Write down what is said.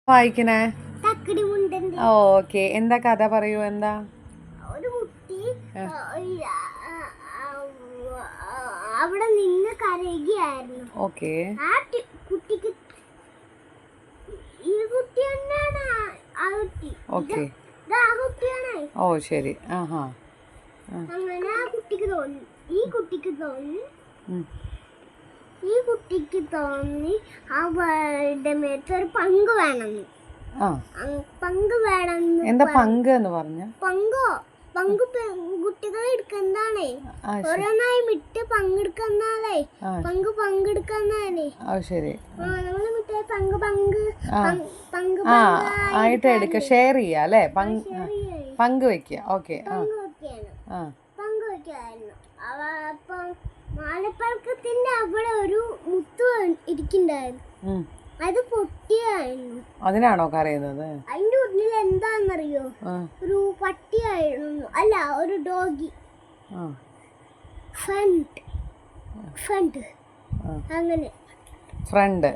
വായിക്കണേ? Okay, എന്താ കഥ പറയൂ. എന്താ? ഒരു കുട്ടി അവിടെ നിന്ന് കരയുകയായിരുന്നു. ഓക്കെ. ആ കുട്ടിക്ക് ഈ കുട്ടി തന്നെയാണ് ആ കുട്ടി. ഓക്കെ. ആ കുട്ടിയാണ്. ഓ ശരി. ആഹാ. അങ്ങനെ ആ കുട്ടിക്ക് തോന്നി, ഈ കുട്ടിക്ക് തോന്നി അവളുടെ മേത്ത് ഒരു പങ്ക് വേണമെന്ന്. പങ്ക് വേണമെന്ന്. എന്താ പങ്ക് എന്ന് പറഞ്ഞ? പങ്ക് കുട്ടികൾ എടുക്കുന്നതാണേ. ഓരോന്നായി വിട്ട് പങ്കെടുക്കുന്നതാണേ. പങ്കെടുക്കുന്നതാണേ. ശരി. നമ്മള് വിട്ട് പങ്ക് ആയിട്ട് എടുക്ക, ഷെയർ ചെയ്യാ അല്ലേ? പങ്ക് വെക്കുക. ഓക്കെ. പങ്ക് വെക്കായിരുന്നു. അപ്പം മാലപ്പഴക്കത്തിന്റെ അവിടെ ഒരു മുത്ത് ഇരിക്കുന്നുണ്ടായിരുന്നു. അത് പൊട്ടിയായിരുന്നു. അതിനാണോ കരയുന്നത്? അതിന്റെ ഉള്ളിൽ എന്താന്നറിയോ? ഒരു പട്ടിയായിരുന്നു. അല്ല, ഒരു ഡോഗി. ഫ്രണ്ട് അങ്ങനെ. ഫ്രണ്ട്.